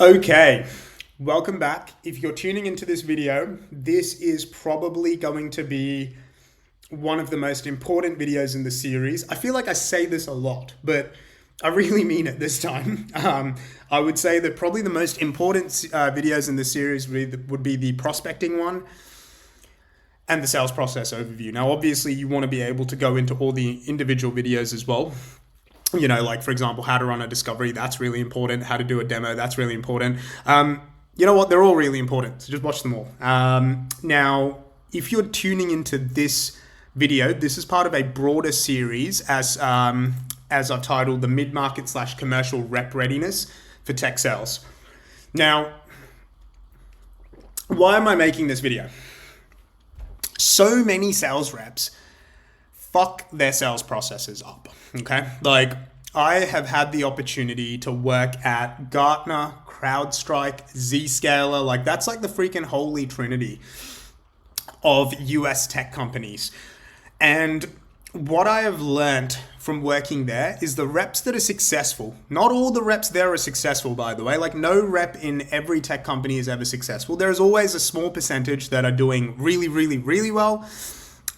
Okay, welcome back. If you're tuning into this video, this is probably going to be one of the most important videos in the series. I feel like I say this a lot, but I really mean it this time. I would say that probably the most important videos in the series would be the prospecting one and the sales process overview. Now, obviously, you want to be able to go into all the individual videos as well. You know, like, for example, how to run a discovery, that's really important. How to do a demo, that's really important. You know what? They're all really important. So just watch them all. Now, if you're tuning into this video, this is part of a broader series as I've titled the Mid-Market / Commercial Rep Readiness for Tech Sales. Now, why am I making this video? So many sales reps fuck their sales processes up, okay? Like, I have had the opportunity to work at Gartner, CrowdStrike, Zscaler. Like, that's like the freaking holy trinity of US tech companies. And what I have learned from working there is the reps that are successful, not all the reps there are successful, by the way. Like, no rep in every tech company is ever successful. There's always a small percentage that are doing really, really, really well.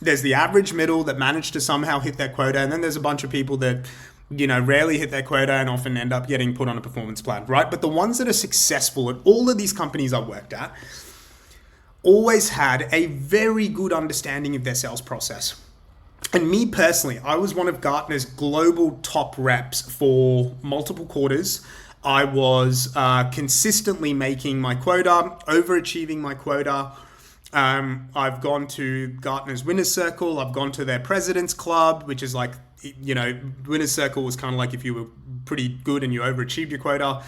There's the average middle that managed to somehow hit their quota, and then there's a bunch of people that, you know, rarely hit their quota and often end up getting put on a performance plan, right? But the ones that are successful at all of these companies I've worked at always had a very good understanding of their sales process. And me personally, I was one of Gartner's global top reps for multiple quarters. I was consistently making my quota, overachieving my quota. I've gone to Gartner's Winners Circle. I've gone to their President's Club, which is like, you know, Winners Circle was kind of like if you were pretty good and you overachieved your quota.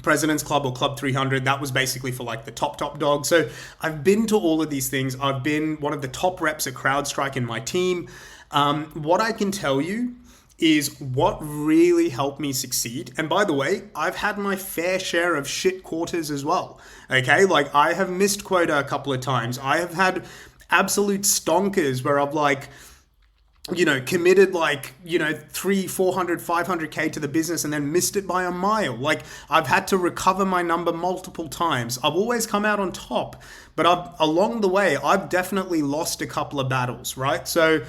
President's Club or Club 300, that was basically for like the top dogs. So I've been to all of these things. I've been one of the top reps at CrowdStrike in my team. What I can tell you is what really helped me succeed. And by the way, I've had my fair share of shit quarters as well. Okay, like I have missed quota a couple of times. I have had absolute stonkers where I've like, you know, committed like, you know, 300, 400, 500K to the business and then missed it by a mile. Like, I've had to recover my number multiple times. I've always come out on top, but along the way, I've definitely lost a couple of battles, right? So,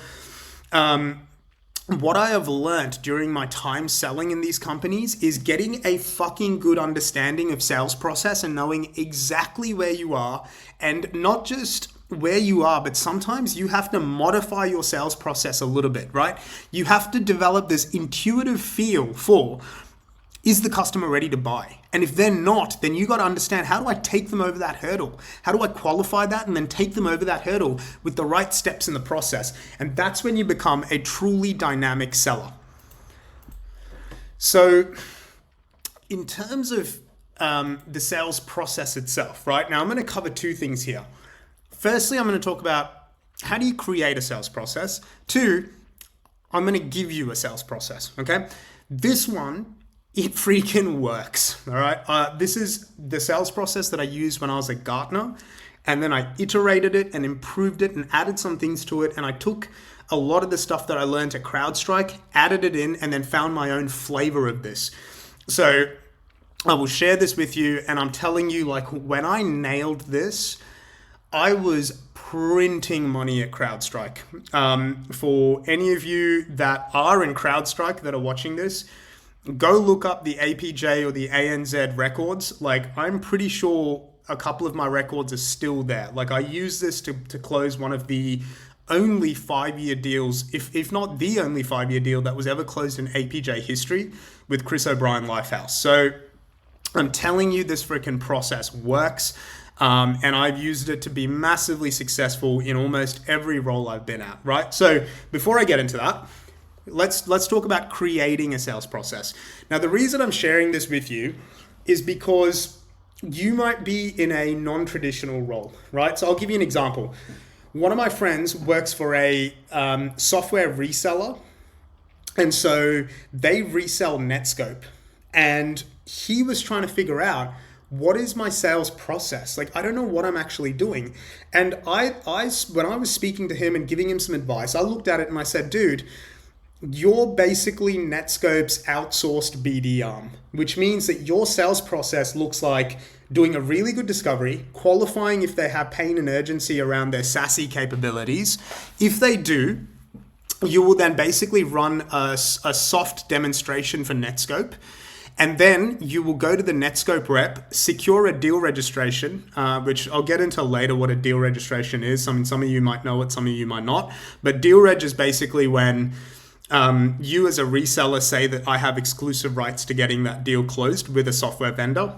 what I have learned during my time selling in these companies is getting a fucking good understanding of sales process and knowing exactly where you are, and not just where you are, but sometimes you have to modify your sales process a little bit, right? You have to develop this intuitive feel for, is the customer ready to buy? And if they're not, then you got to understand, how do I take them over that hurdle? How do I qualify that and then take them over that hurdle with the right steps in the process? And that's when you become a truly dynamic seller. So in terms of the sales process itself, right? Now I'm going to cover two things here. Firstly, I'm going to talk about how do you create a sales process. Two, I'm going to give you a sales process, okay? This one, it freaking works, all right? This is the sales process that I used when I was at Gartner, and then I iterated it and improved it and added some things to it, and I took a lot of the stuff that I learned at CrowdStrike, added it in, and then found my own flavor of this. So I will share this with you, and I'm telling you, like, when I nailed this, I was printing money at CrowdStrike. For any of you that are in CrowdStrike that are watching this, go look up the APJ or the ANZ records. Like, I'm pretty sure a couple of my records are still there. Like, I use this to close one of the only 5-year deals, if not the only 5-year deal that was ever closed in APJ history with Chris O'Brien Lifehouse. So I'm telling you, this freaking process works. And I've used it to be massively successful in almost every role I've been at, right? So before I get into that, let's talk about creating a sales process. Now, the reason I'm sharing this with you is because you might be in a non-traditional role, right? So I'll give you an example. One of my friends works for a software reseller, and so they resell Netscope, and he was trying to figure out, what is my sales process? Like, I don't know what I'm actually doing. And I when I was speaking to him and giving him some advice, I looked at it and I said, dude, you're basically Netscope's outsourced BD arm, which means that your sales process looks like doing a really good discovery, qualifying if they have pain and urgency around their SASE capabilities. If they do, you will then basically run a soft demonstration for Netscope. And then you will go to the Netscope rep, secure a deal registration, which I'll get into later what a deal registration is. I mean, some of you might know it, some of you might not. But deal reg is basically when you as a reseller say that I have exclusive rights to getting that deal closed with a software vendor.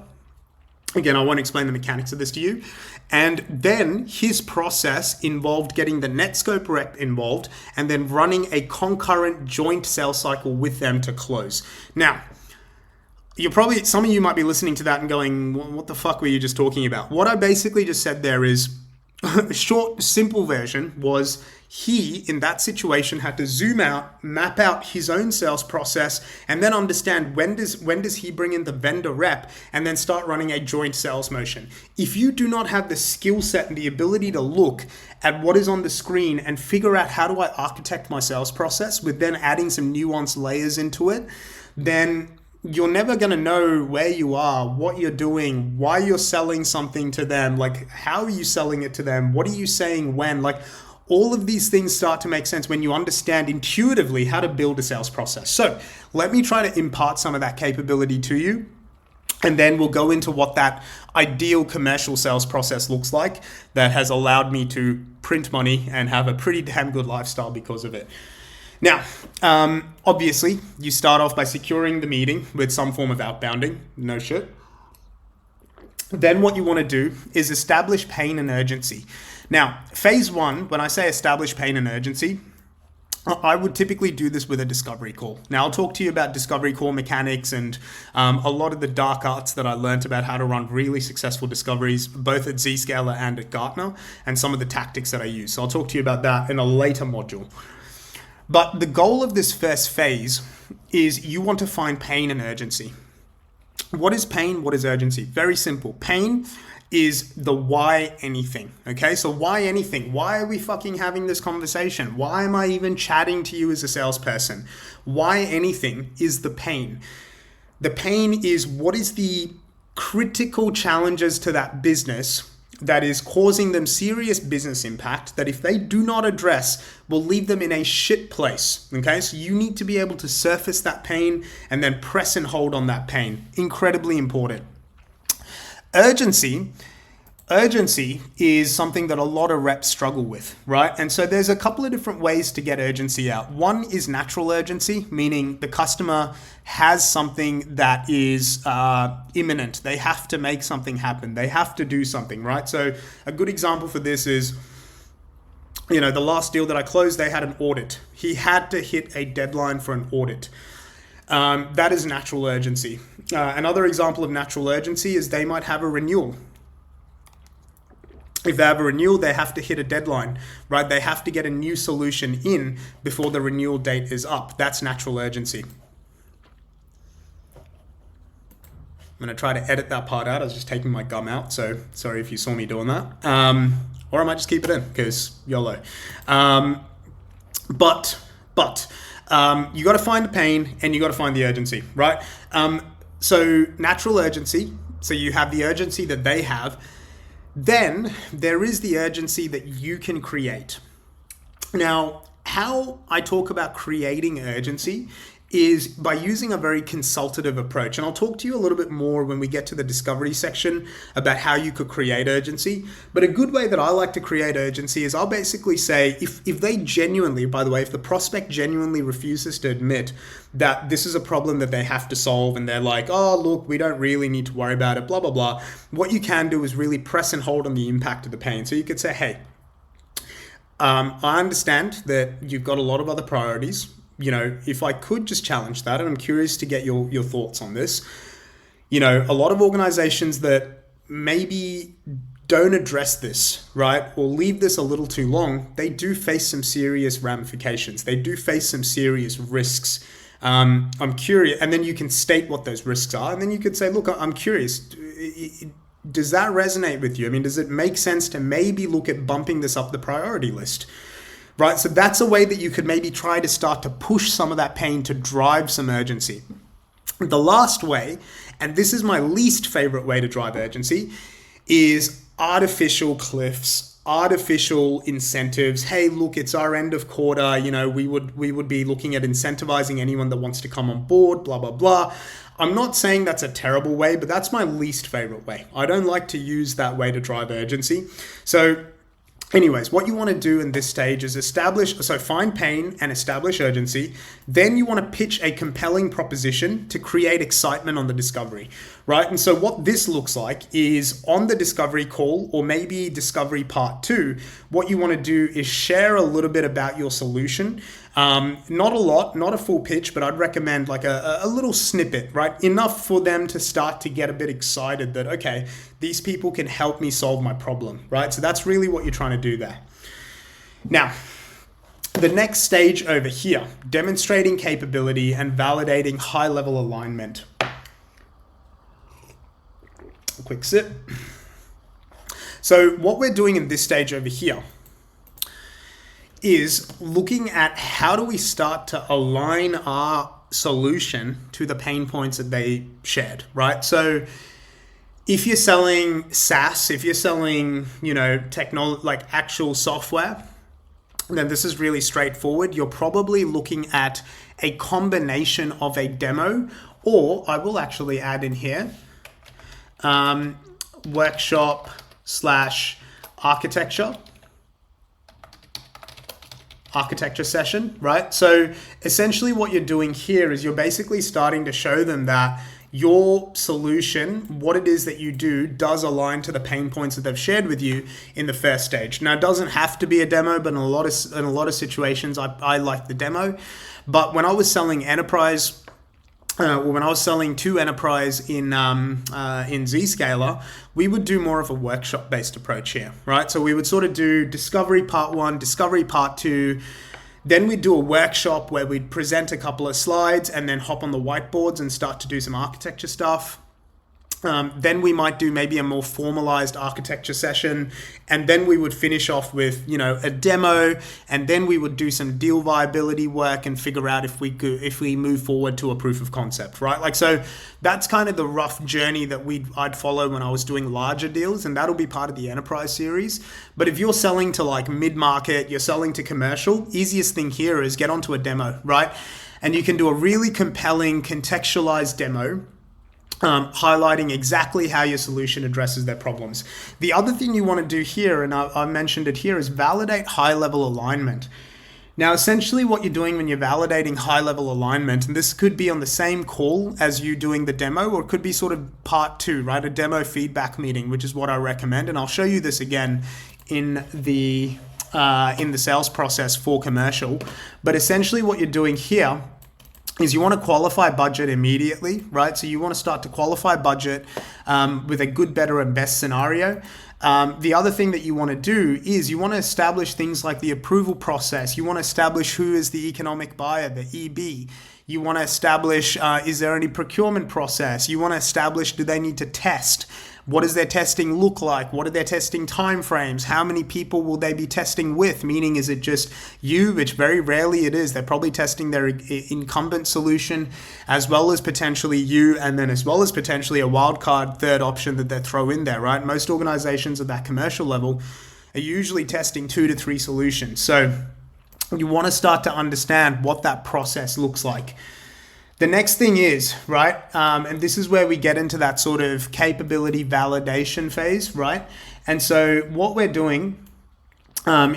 Again, I won't explain the mechanics of this to you. And then his process involved getting the Netscope rep involved and then running a concurrent joint sales cycle with them to close. Now, some of you might be listening to that and going, what the fuck were you just talking about? What I basically just said there is, a short, simple version was he, in that situation, had to zoom out, map out his own sales process, and then understand when does he bring in the vendor rep, and then start running a joint sales motion. If you do not have the skill set and the ability to look at what is on the screen and figure out how do I architect my sales process with then adding some nuanced layers into it, then you're never going to know where you are, what you're doing, why you're selling something to them, like how are you selling it to them, what are you saying when, like all of these things start to make sense when you understand intuitively how to build a sales process. So let me try to impart some of that capability to you, and then we'll go into what that ideal commercial sales process looks like that has allowed me to print money and have a pretty damn good lifestyle because of it. Now, obviously, you start off by securing the meeting with some form of outbounding, no shit. Then what you want to do is establish pain and urgency. Now, phase one, when I say establish pain and urgency, I would typically do this with a discovery call. Now, I'll talk to you about discovery call mechanics and a lot of the dark arts that I learned about how to run really successful discoveries, both at Zscaler and at Gartner, and some of the tactics that I use. So I'll talk to you about that in a later module. But the goal of this first phase is you want to find pain and urgency. What is pain? What is urgency? Very simple. Pain is the why anything. Okay, so why anything? Why are we fucking having this conversation? Why am I even chatting to you as a salesperson? Why anything is the pain. The pain is what is the critical challenges to that business that is causing them serious business impact that if they do not address will leave them in a shit place. Okay, so you need to be able to surface that pain and then press and hold on that pain. Incredibly important. Urgency is something that a lot of reps struggle with, right? And so there's a couple of different ways to get urgency out. One is natural urgency, meaning the customer has something that is imminent. They have to make something happen. They have to do something, right? So a good example for this is, the last deal that I closed, they had an audit. He had to hit a deadline for an audit. That is natural urgency. Another example of natural urgency is they might have a renewal. If they have a renewal, they have to hit a deadline, right? They have to get a new solution in before the renewal date is up. That's natural urgency. I'm going to try to edit that part out. I was just taking my gum out, so sorry if you saw me doing that. Or I might just keep it in because YOLO. But you got to find the pain and you got to find the urgency, right? So natural urgency. So you have the urgency that they have. Then there is the urgency that you can create. Now, how I talk about creating urgency is by using a very consultative approach. And I'll talk to you a little bit more when we get to the discovery section about how you could create urgency. But a good way that I like to create urgency is I'll basically say, if they genuinely, by the way, if the prospect genuinely refuses to admit that this is a problem that they have to solve and they're like, oh, look, we don't really need to worry about it, blah, blah, blah. What you can do is really press and hold on the impact of the pain. So you could say, hey, I understand that you've got a lot of other priorities. If I could just challenge that, and I'm curious to get your thoughts on this. A lot of organizations that maybe don't address this, right, or leave this a little too long, they do face some serious ramifications. They do face some serious risks. I'm curious, and then you can state what those risks are, and then you could say, look, I'm curious. Does that resonate with you? I mean, does it make sense to maybe look at bumping this up the priority list? right? So that's a way that you could maybe try to start to push some of that pain to drive some urgency. The last way, and this is my least favorite way to drive urgency, is artificial cliffs, artificial incentives. Hey, look, it's our end of quarter. You know, we would be looking at incentivizing anyone that wants to come on board, blah, blah, blah. I'm not saying that's a terrible way, but that's my least favorite way. I don't like to use that way to drive urgency. So anyways, what you want to do in this stage is find pain and establish urgency. Then you want to pitch a compelling proposition to create excitement on the discovery, right? And so what this looks like is on the discovery call, or maybe discovery part 2, what you want to do is share a little bit about your solution. Not a lot, not a full pitch, but I'd recommend like a little snippet, right? Enough for them to start to get a bit excited that, okay, these people can help me solve my problem, right? So that's really what you're trying to do there. Now, the next stage over here, demonstrating capability and validating high-level alignment. A quick sip. So what we're doing in this stage over here is looking at how do we start to align our solution to the pain points that they shared, right? So if you're selling SaaS, if you're selling, technology, like actual software, then this is really straightforward. You're probably looking at a combination of a demo, or I will actually add in here, workshop / architecture session, right? So essentially what you're doing here is you're basically starting to show them that your solution, what it is that you do, does align to the pain points that they've shared with you in the first stage. Now, it doesn't have to be a demo, but in a lot of situations, I like the demo. But when I was selling enterprise, when I was selling to enterprise in Zscaler, we would do more of a workshop-based approach here, right? So we would sort of do discovery part 1, discovery part 2, then we'd do a workshop where we'd present a couple of slides and then hop on the whiteboards and start to do some architecture stuff. Then we might do maybe a more formalized architecture session, and then we would finish off with a demo, and then we would do some deal viability work and figure out if we move forward to a proof of concept, right? Like, so that's kind of the rough journey that I'd follow when I was doing larger deals, and that'll be part of the enterprise series. But if you're selling to like mid-market, you're selling to commercial, easiest thing here is get onto a demo, right? And you can do a really compelling contextualized demo, highlighting exactly how your solution addresses their problems. The other thing you want to do here, and I mentioned it here, is validate high-level alignment. Now, essentially what you're doing when you're validating high-level alignment, and this could be on the same call as you doing the demo, or it could be sort of part 2, right? A demo feedback meeting, which is what I recommend. And I'll show you this again in the sales process for commercial. But essentially what you're doing here is you want to qualify budget immediately, right? So you want to start to qualify budget with a good, better, and best scenario. The other thing that you want to do is you want to establish things like the approval process. You want to establish who is the economic buyer, the EB. You want to establish, is there any procurement process? You want to establish, do they need to test? What does their testing look like? What are their testing timeframes? How many people will they be testing with? Meaning, is it just you, which very rarely it is. They're probably testing their incumbent solution as well as potentially you, and then as well as potentially a wildcard third option that they throw in there, right? Most organizations at that commercial level are usually testing 2 to 3 solutions. So you want to start to understand what that process looks like. The next thing is, right, and this is where we get into that sort of capability validation phase, right? And so what we're doing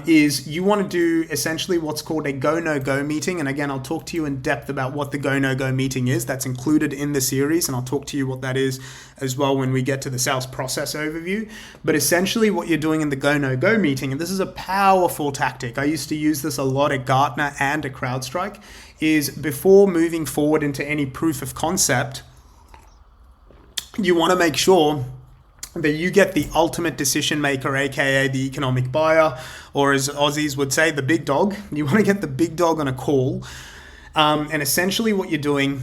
is you want to do essentially what's called a go, no go meeting. And again, I'll talk to you in depth about what the go, no go meeting is. That's included in the series, and I'll talk to you what that is as well when we get to the sales process overview. But essentially what you're doing in the go, no go meeting, and this is a powerful tactic. I used to use this a lot at Gartner and at CrowdStrike, is before moving forward into any proof of concept, you want to make sure that you get the ultimate decision maker, aka the economic buyer, or as Aussies would say, the big dog. You want to get the big dog on a call. And essentially what you're doing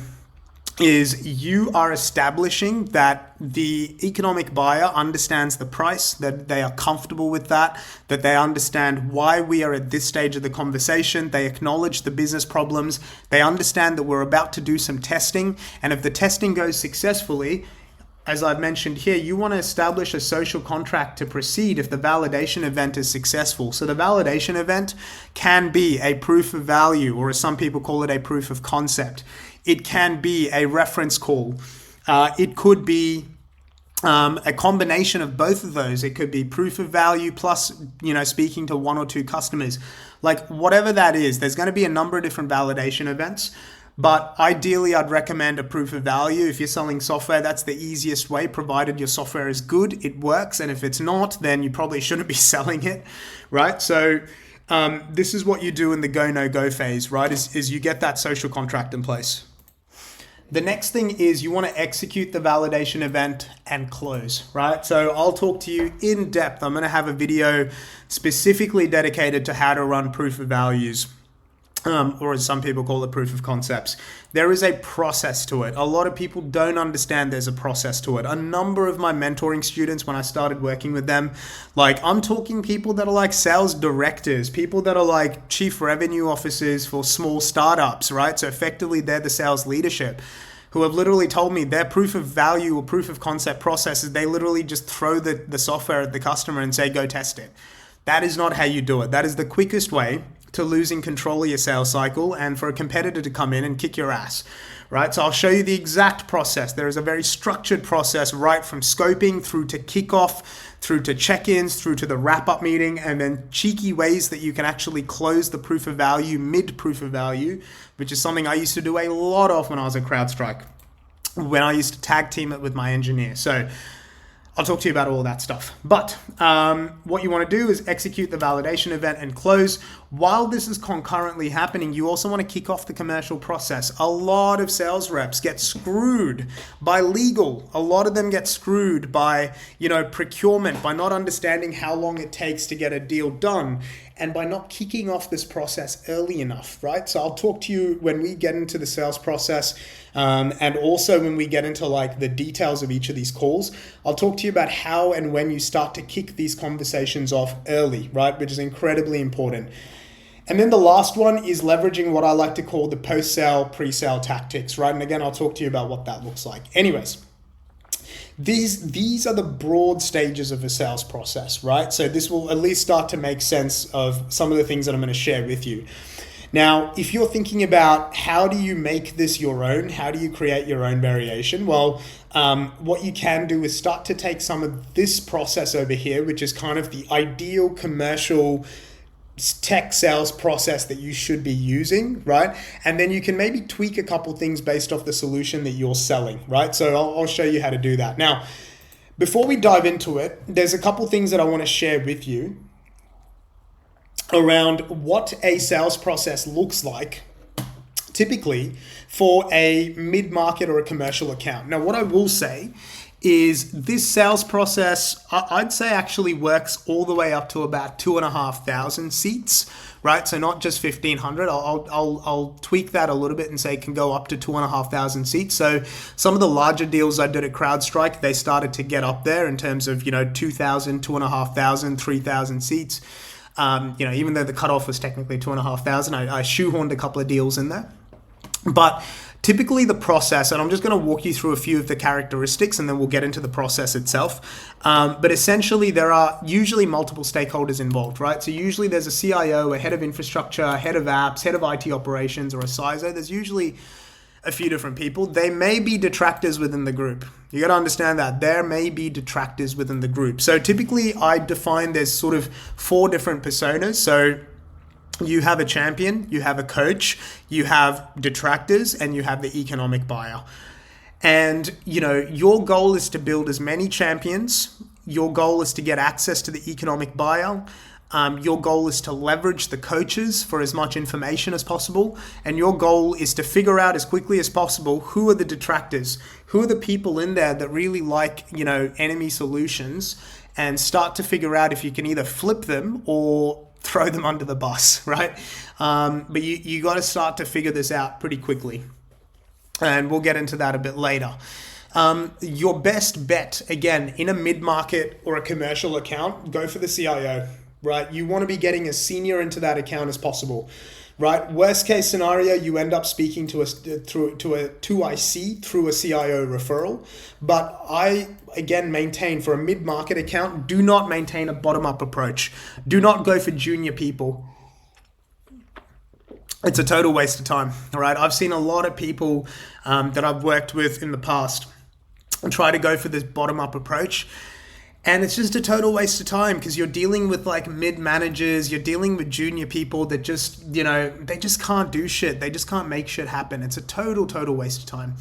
is you are establishing that the economic buyer understands the price, that they are comfortable with that they understand why we are at this stage of the conversation, they acknowledge the business problems, they understand that we're about to do some testing, and if the testing goes successfully, as I've mentioned here, you want to establish a social contract to proceed if the validation event is successful. So the validation event can be a proof of value, or as some people call it, a proof of concept. It can be a reference call. It could be a combination of both of those. It could be proof of value plus, speaking to one or two customers. Like whatever that is, there's going to be a number of different validation events. But ideally, I'd recommend a proof of value. If you're selling software, that's the easiest way, provided your software is good, it works. And if it's not, then you probably shouldn't be selling it, right? So this is what you do in the go, no go phase, right? Is you get that social contract in place. The next thing is you want to execute the validation event and close, right? So I'll talk to you in depth. I'm going to have a video specifically dedicated to how to run proof of values. Or as some people call it, proof of concepts. There is a process to it. A lot of people don't understand there's a process to it. A number of my mentoring students, when I started working with them, like I'm talking people that are like sales directors, people that are like chief revenue officers for small startups, right? So effectively they're the sales leadership, who have literally told me their proof of value or proof of concept process is they literally just throw the software at the customer and say, go test it. That is not how you do it. That is the quickest way to losing control of your sales cycle and for a competitor to come in and kick your ass, right? So I'll show you the exact process. There is a very structured process right from scoping through to kickoff, through to check-ins, through to the wrap-up meeting, and then cheeky ways that you can actually close the proof of value, mid-proof of value, which is something I used to do a lot of when I was at CrowdStrike, when I used to tag team it with my engineer. So I'll talk to you about all that stuff. But what you want to do is execute the validation event and close. While this is concurrently happening, you also want to kick off the commercial process. A lot of sales reps get screwed by legal. A lot of them get screwed by, procurement, by not understanding how long it takes to get a deal done, and by not kicking off this process early enough, right? So I'll talk to you when we get into the sales process, and also when we get into like the details of each of these calls. I'll talk to you about how and when you start to kick these conversations off early, right? Which is incredibly important. And then the last one is leveraging what I like to call the post-sale, pre-sale tactics, right? And again, I'll talk to you about what that looks like. Anyways, these are the broad stages of a sales process, right? So this will at least start to make sense of some of the things that I'm going to share with you. Now, if you're thinking about how do you make this your own, how do you create your own variation? Well, what you can do is start to take some of this process over here, which is kind of the ideal commercial tech sales process that you should be using, right? And then you can maybe tweak a couple things based off the solution that you're selling, right? So I'll show you how to do that. Now, before we dive into it, there's a couple things that I want to share with you around what a sales process looks like typically for a mid-market or a commercial account. Now, what I will say is this sales process, I'd say actually works all the way up to about 2,500 seats, right? So not just 1,500. I'll tweak that a little bit and say it can go up to 2,500 seats. So some of the larger deals I did at CrowdStrike, they started to get up there in terms of, 2,000, 2,500, 3,000 seats. Even though the cutoff was technically 2,500, I shoehorned a couple of deals in there. But typically the process, and I'm just going to walk you through a few of the characteristics and then we'll get into the process itself. But essentially there are usually multiple stakeholders involved, right? So usually there's a CIO, a head of infrastructure, a head of apps, head of IT operations, or a CISO. There's usually a few different people. They may be detractors within the group. You got to understand that there may be detractors within the group. So typically I define there's sort of 4 different personas. So you have a champion, you have a coach, you have detractors, and you have the economic buyer. And, your goal is to build as many champions. Your goal is to get access to the economic buyer. Your goal is to leverage the coaches for as much information as possible. And your goal is to figure out as quickly as possible who are the detractors, who are the people in there that really like, enemy solutions, and start to figure out if you can either flip them or throw them under the bus, right? But you got to start to figure this out pretty quickly. And we'll get into that a bit later. Your best bet, again, in a mid-market or a commercial account, go for the CIO, right? You want to be getting as senior into that account as possible, right? Worst case scenario, you end up speaking to a CIO referral. But I, again, maintain for a mid-market account, do not maintain a bottom-up approach. Do not go for junior people. It's a total waste of time, all right? I've seen a lot of people that I've worked with in the past try to go for this bottom-up approach, and it's just a total waste of time because you're dealing with like mid-managers, you're dealing with junior people that just, they just can't do shit. They just can't make shit happen. It's a total waste of time.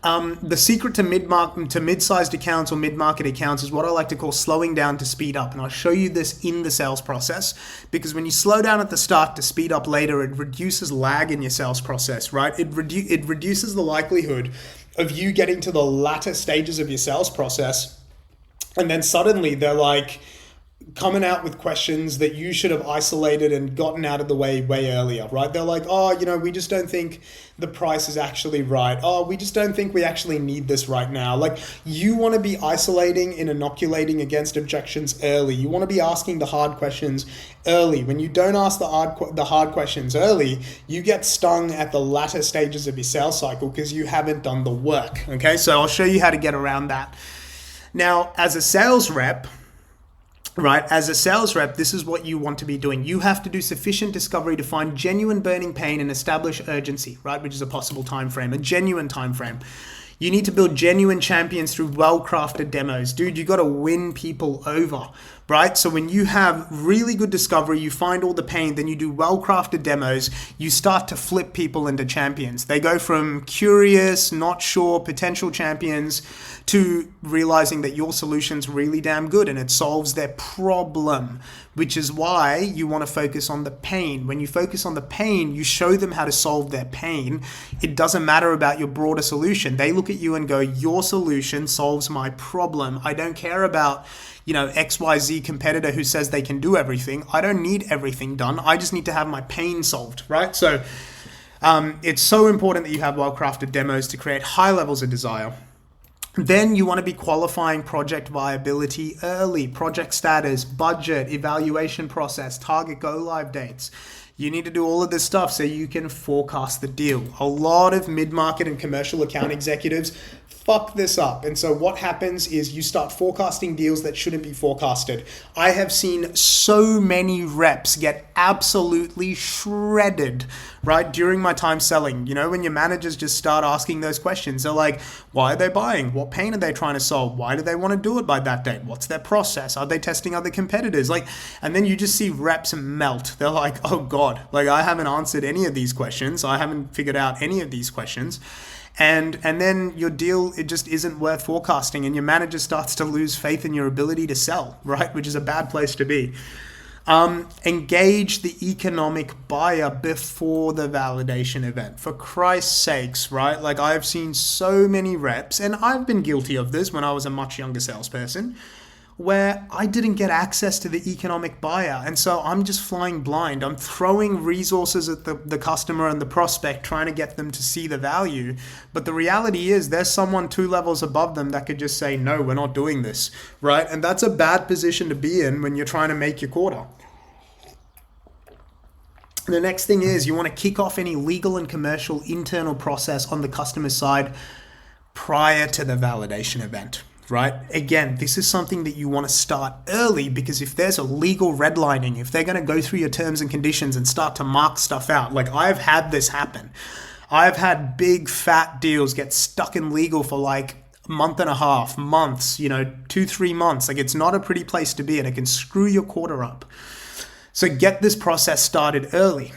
The secret to mid-sized accounts or mid-market accounts is what I like to call slowing down to speed up. And I'll show you this in the sales process, because when you slow down at the start to speed up later, it reduces lag in your sales process, right? It reduces the likelihood of you getting to the latter stages of your sales process, and then suddenly they're like coming out with questions that you should have isolated and gotten out of the way earlier, right? They're like, oh, we just don't think the price is actually right. Oh, we just don't think we actually need this right now. Like, you want to be isolating and inoculating against objections early. You want to be asking the hard questions early. When you don't ask the hard questions early, you get stung at the latter stages of your sales cycle because you haven't done the work. Okay, so I'll show you how to get around that. Now, as a sales rep, this is what you want to be doing. You have to do sufficient discovery to find genuine burning pain and establish urgency, right? Which is a possible time frame, a genuine time frame. You need to build genuine champions through well-crafted demos. Dude, you got to win people over, right? So when you have really good discovery, you find all the pain, then you do well-crafted demos, you start to flip people into champions. They go from curious, not sure, potential champions to realizing that your solution's really damn good and it solves their problem, which is why you want to focus on the pain. When you focus on the pain, you show them how to solve their pain. It doesn't matter about your broader solution. They look at you and go, your solution solves my problem. I don't care about, XYZ competitor who says they can do everything. I don't need everything done. I just need to have my pain solved, right? So it's so important that you have well-crafted demos to create high levels of desire. Then you want to be qualifying project viability early, project status, budget, evaluation process, target go live dates. You need to do all of this stuff so you can forecast the deal. A lot of mid-market and commercial account executives fuck this up. And so what happens is you start forecasting deals that shouldn't be forecasted. I have seen so many reps get absolutely shredded, right, during my time selling. When your managers just start asking those questions, they're like, why are they buying? What pain are they trying to solve? Why do they want to do it by that date? What's their process? Are they testing other competitors? And then you just see reps melt. They're like, oh God, I haven't answered any of these questions. I haven't figured out any of these questions. And then your deal, it just isn't worth forecasting, and your manager starts to lose faith in your ability to sell, right? Which is a bad place to be. Engage the economic buyer before the validation event. For Christ's sakes, right? I've seen so many reps, and I've been guilty of this when I was a much younger salesperson, where I didn't get access to the economic buyer. And so I'm just flying blind. I'm throwing resources at the customer and the prospect, trying to get them to see the value. But the reality is there's someone 2 levels above them that could just say, no, we're not doing this, right? And that's a bad position to be in when you're trying to make your quota. The next thing is you want to kick off any legal and commercial internal process on the customer side prior to the validation event. Right? Again, this is something that you want to start early, because if there's a legal redlining, if they're going to go through your terms and conditions and start to mark stuff out, I've had this happen. I've had big fat deals get stuck in legal for a month and a half, months, 2-3 months. It's not a pretty place to be, and it can screw your quarter up. So get this process started early.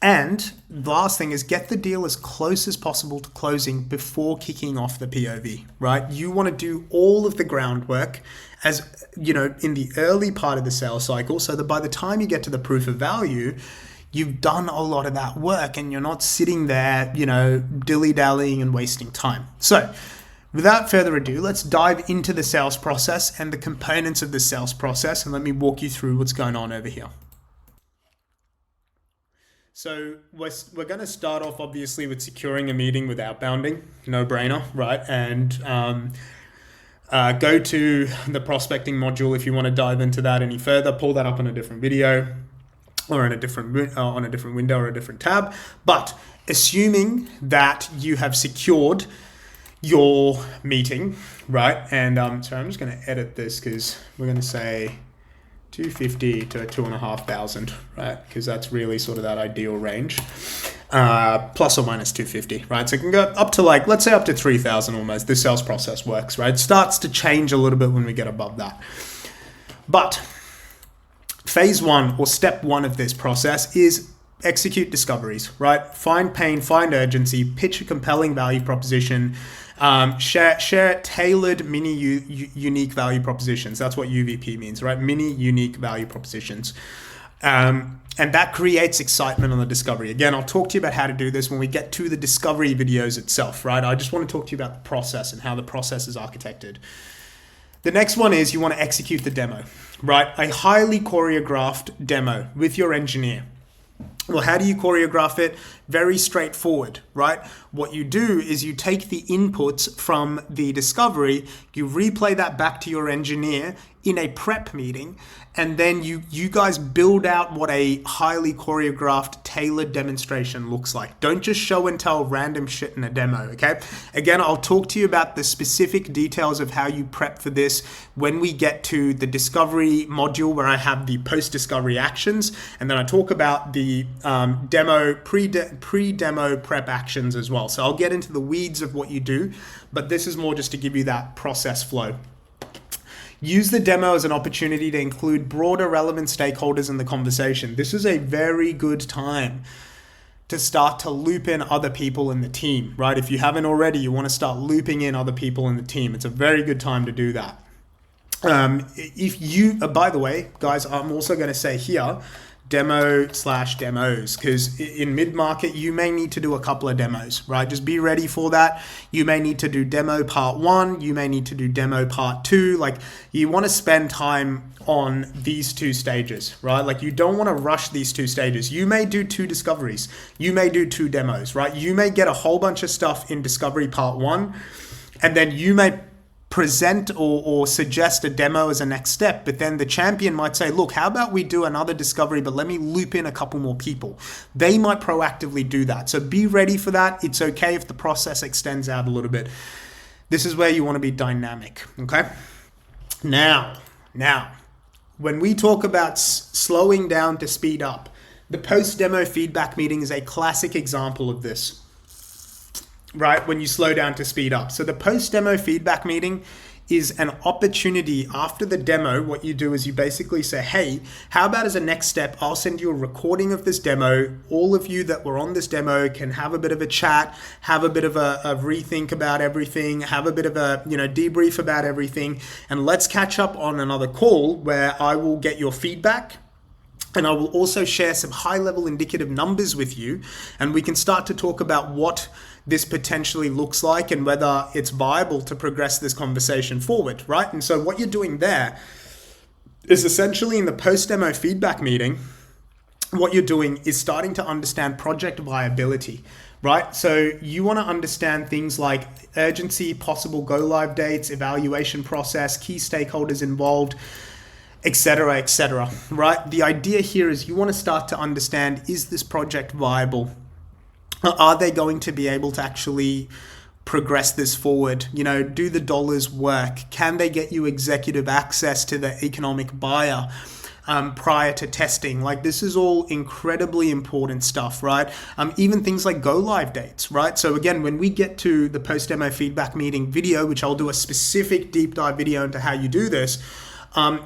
And the last thing is get the deal as close as possible to closing before kicking off the POV, right? You want to do all of the groundwork as, in the early part of the sales cycle, so that by the time you get to the proof of value, you've done a lot of that work and you're not sitting there, dilly-dallying and wasting time. So without further ado, let's dive into the sales process and the components of the sales process, and let me walk you through what's going on over here. So we're going to start off obviously with securing a meeting with outbounding, no brainer, right? And go to the prospecting module if you want to dive into that any further. Pull that up on a different video or on a different window or a different tab. But assuming that you have secured your meeting, right? And sorry, I'm just going to edit this because we're going to say 250 to 2,500, right? Because that's really sort of that ideal range. Plus or minus 250, right? So it can go up to like, let's say up to 3,000 almost. This sales process works, right? It starts to change a little bit when we get above that. But phase one or step one of this process is execute discoveries, right? Find pain, find urgency, pitch a compelling value proposition, share tailored mini unique value propositions. That's what UVP means, right? Mini unique value propositions. And that creates excitement on the discovery. Again, I'll talk to you about how to do this when we get to the discovery videos itself, right? I just want to talk to you about the process and how the process is architected. The next one is you want to execute the demo, right? A highly choreographed demo with your engineer. Well, how do you choreograph it? Very straightforward, right? What you do is you take the inputs from the discovery, you replay that back to your engineer in a prep meeting, and then you guys build out what a highly choreographed, tailored demonstration looks like. Don't just show and tell random shit in a demo, okay? Again, I'll talk to you about the specific details of how you prep for this when we get to the discovery module where I have the post-discovery actions, and then I talk about the demo, pre-demo prep actions as well. So I'll get into the weeds of what you do, but this is more just to give you that process flow. Use the demo as an opportunity to include broader relevant stakeholders in the conversation. This is a very good time to start to loop in other people in the team, right? If you haven't already, you want to start looping in other people in the team. It's a very good time to do that. If you, by the way, guys, I'm also going to say here, demo/demos, because in mid-market you may need to do a couple of demos, right? Just be ready for that. You may need to do demo part 1, you may need to do demo part 2. Like, you want to spend time on these two stages, right? Like, you don't want to rush these two stages. You may do 2 discoveries, you may do 2 demos, right? You may get a whole bunch of stuff in discovery part 1, and then you may present or suggest a demo as a next step, but then the champion might say, look, how about we do another discovery, but let me loop in a couple more people. They might proactively do that. So be ready for that. It's okay if the process extends out a little bit. This is where you want to be dynamic, okay? Now, when we talk about slowing down to speed up, the post-demo feedback meeting is a classic example of this. Right, when you slow down to speed up. So the post-demo feedback meeting is an opportunity after the demo. What you do is you basically say, hey, how about as a next step, I'll send you a recording of this demo. All of you that were on this demo can have a bit of a chat, have a bit of a rethink about everything, have a bit of a debrief about everything, and let's catch up on another call where I will get your feedback. And I will also share some high-level indicative numbers with you, and we can start to talk about what this potentially looks like and whether it's viable to progress this conversation forward, right? And so what you're doing there is essentially in the post-demo feedback meeting, what you're doing is starting to understand project viability, right? So you want to understand things like urgency, possible go-live dates, evaluation process, key stakeholders involved, etc., right? The idea here is you want to start to understand, is this project viable? Are they going to be able to actually progress this forward? Do the dollars work? Can they get you executive access to the economic buyer prior to testing? Like, this is all incredibly important stuff, right? Even things like go live dates, right? So again, when we get to the post-demo feedback meeting video, which I'll do a specific deep dive video into how you do this,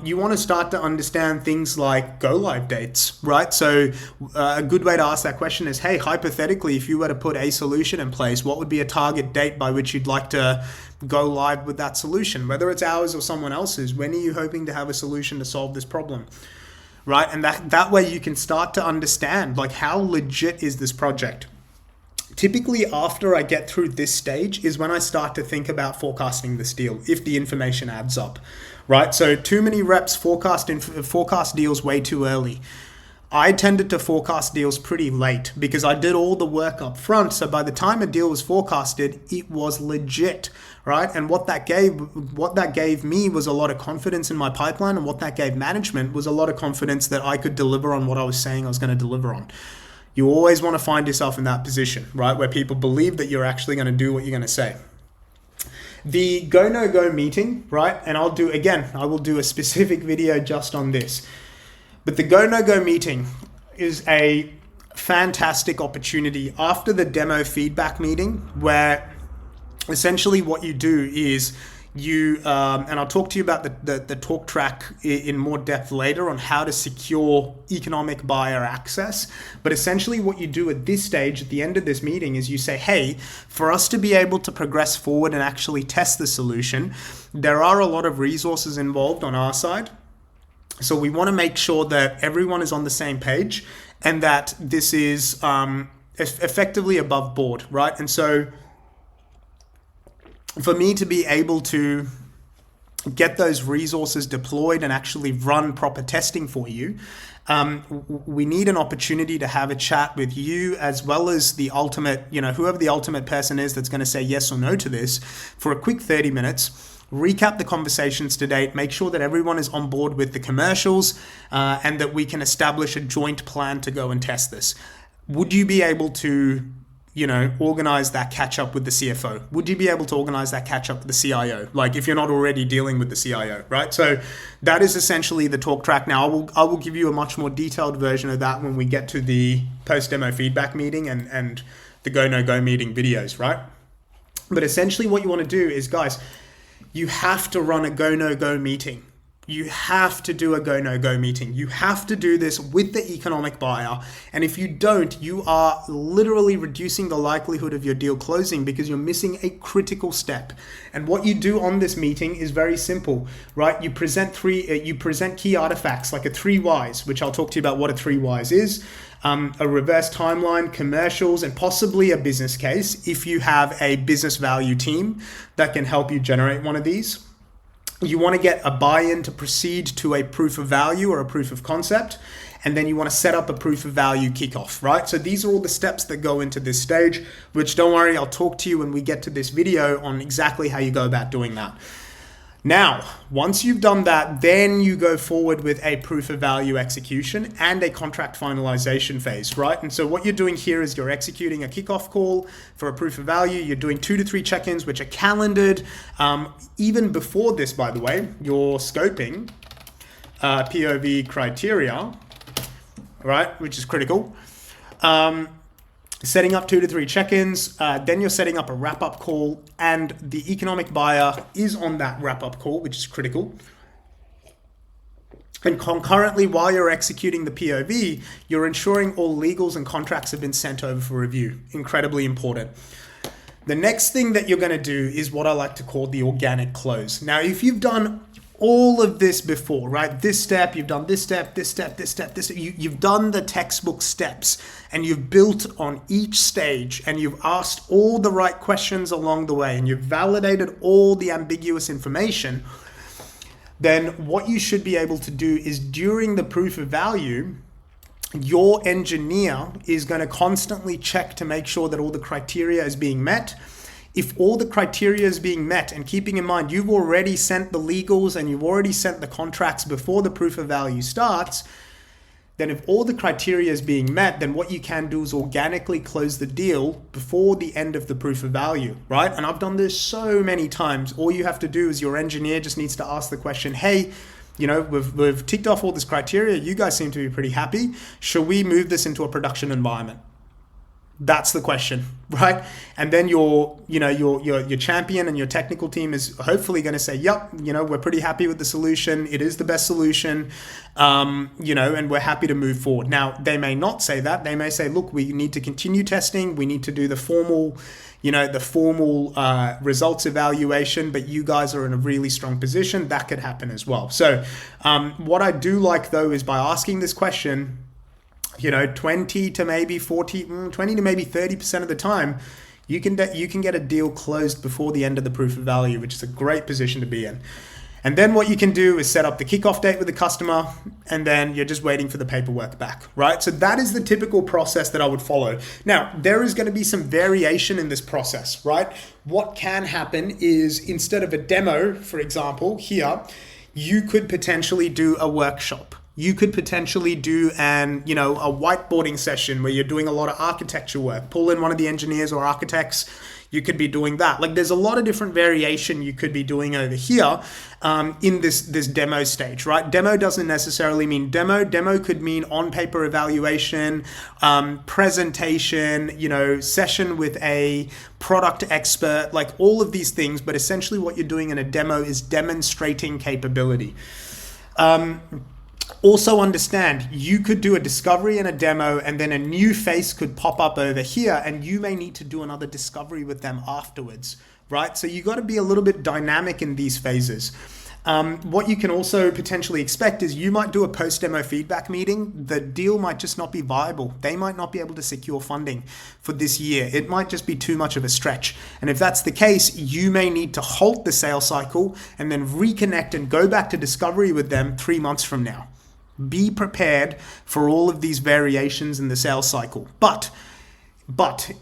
you want to start to understand things like go live dates, right? So a good way to ask that question is, hey, hypothetically, if you were to put a solution in place, what would be a target date by which you'd like to go live with that solution? Whether it's ours or someone else's, when are you hoping to have a solution to solve this problem? Right? And that way you can start to understand, like, how legit is this project? Typically, after I get through this stage is when I start to think about forecasting this deal, if the information adds up. Right, so too many reps forecast deals way too early. I tended to forecast deals pretty late because I did all the work up front. So by the time a deal was forecasted, it was legit, right? And what that gave me was a lot of confidence in my pipeline, and what that gave management was a lot of confidence that I could deliver on what I was saying I was going to deliver on. You always want to find yourself in that position, right? Where people believe that you're actually going to do what you're going to say. The go, no go meeting, right? And I will do a specific video just on this. But the go, no go meeting is a fantastic opportunity after the demo feedback meeting, where essentially what you do is you, and I'll talk to you about the talk track in more depth later on how to secure economic buyer access. But essentially what you do at this stage, at the end of this meeting, is you say, hey, for us to be able to progress forward and actually test the solution, there are a lot of resources involved on our side. So we want to make sure that everyone is on the same page and that this is effectively above board, right? And so for me to be able to get those resources deployed and actually run proper testing for you, we need an opportunity to have a chat with you as well as the ultimate, whoever the ultimate person is that's going to say yes or no to this, for a quick 30 minutes. Recap the conversations to date, make sure that everyone is on board with the commercials, and that we can establish a joint plan to go and test this. Would you be able to, organize that catch up with the CFO? Would you be able to organize that catch up with the CIO? Like if you're not already dealing with the CIO, right? So that is essentially the talk track. Now I will give you a much more detailed version of that when we get to the post demo feedback meeting and the go no go meeting videos, right? But essentially what you want to do is, guys, you have to run a go no go meeting. You have to do a go no go meeting. You have to do this with the economic buyer. And if you don't, you are literally reducing the likelihood of your deal closing because you're missing a critical step. And what you do on this meeting is very simple, right? You present key artifacts like a 3 whys, which I'll talk to you about what a 3 whys is. A reverse timeline, commercials, and possibly a business case if you have a business value team that can help you generate one of these. You want to get a buy-in to proceed to a proof of value or a proof of concept, and then you want to set up a proof of value kickoff, right? So these are all the steps that go into this stage, which don't worry, I'll talk to you when we get to this video on exactly how you go about doing that. Now, once you've done that, then you go forward with a proof of value execution and a contract finalization phase, right? And so what you're doing here is you're executing a kickoff call for a proof of value. You're doing 2 to 3 check-ins, which are calendared. Even before this, by the way, you're scoping POV criteria, right? Which is critical. Setting up 2 to 3 check-ins, then you're setting up a wrap-up call, and the economic buyer is on that wrap-up call, which is critical. And concurrently, while you're executing the POV, you're ensuring all legals and contracts have been sent over for review. Incredibly important. The next thing that you're going to do is what I like to call the organic close. Now, if you've done all of this before, right? This step, you've done this step, this step, this step, this. You've done the textbook steps, and you've built on each stage, and you've asked all the right questions along the way, and you've validated all the ambiguous information. Then what you should be able to do is during the proof of value, your engineer is going to constantly check to make sure that all the criteria is being met. If all the criteria is being met, and keeping in mind, you've already sent the legals and you've already sent the contracts before the proof of value starts, then if all the criteria is being met, then what you can do is organically close the deal before the end of the proof of value, right? And I've done this so many times. All you have to do is your engineer just needs to ask the question, hey, we've ticked off all this criteria. You guys seem to be pretty happy. Should we move this into a production environment? That's the question, right? And then your champion and your technical team is hopefully going to say, yep, we're pretty happy with the solution. It is the best solution, and we're happy to move forward. Now, they may not say that. They may say, look, we need to continue testing. We need to do the formal results evaluation, but you guys are in a really strong position. That could happen as well. So what I do like, though, is by asking this question, 20 to maybe 30% of the time, you can get a deal closed before the end of the proof of value, which is a great position to be in. And then what you can do is set up the kickoff date with the customer, and then you're just waiting for the paperwork back, right? So that is the typical process that I would follow. Now, there is going to be some variation in this process, right? What can happen is instead of a demo, for example, here, you could potentially do a workshop. You could potentially do a whiteboarding session where you're doing a lot of architecture work. Pull in one of the engineers or architects. You could be doing that. Like there's a lot of different variation you could be doing over here in this demo stage, right? Demo doesn't necessarily mean demo. Demo could mean on-paper evaluation, presentation, session with a product expert, like all of these things. But essentially what you're doing in a demo is demonstrating capability. Also understand, you could do a discovery and a demo, and then a new face could pop up over here, and you may need to do another discovery with them afterwards, right? So you got to be a little bit dynamic in these phases. What you can also potentially expect is you might do a post-demo feedback meeting. The deal might just not be viable. They might not be able to secure funding for this year. It might just be too much of a stretch. And if that's the case, you may need to halt the sales cycle and then reconnect and go back to discovery with them 3 months from now. Be prepared for all of these variations in the sales cycle. But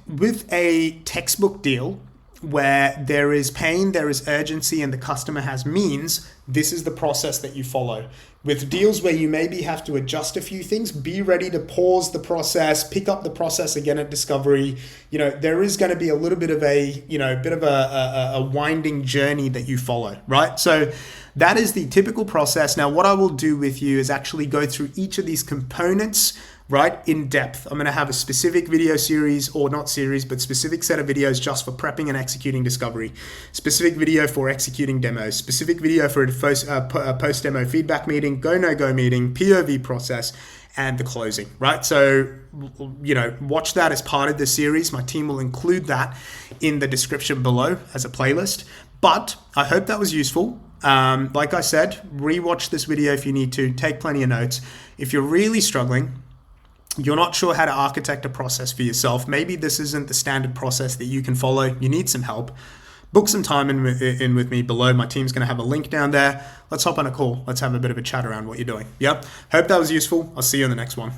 with a textbook deal where there is pain, there is urgency, and the customer has means, this is the process that you follow. With deals where you maybe have to adjust a few things, be ready to pause the process, pick up the process again at discovery. There is going to be a little bit of a winding journey that you follow, right? So that is the typical process. Now, what I will do with you is actually go through each of these components, right, in depth. I'm going to have a specific video series, or not series, but specific set of videos just for prepping and executing discovery, specific video for executing demos, specific video for a post-demo feedback meeting, go, no-go meeting, POV process, and the closing, right? So, watch that as part of the series. My team will include that in the description below as a playlist. But I hope that was useful. Like I said, rewatch this video if you need to, take plenty of notes. If you're really struggling, you're not sure how to architect a process for yourself, maybe this isn't the standard process that you can follow, you need some help, book some time in with me below. My team's going to have a link down there. Let's hop on a call. Let's have a bit of a chat around what you're doing. Yep. Hope that was useful. I'll see you in the next one.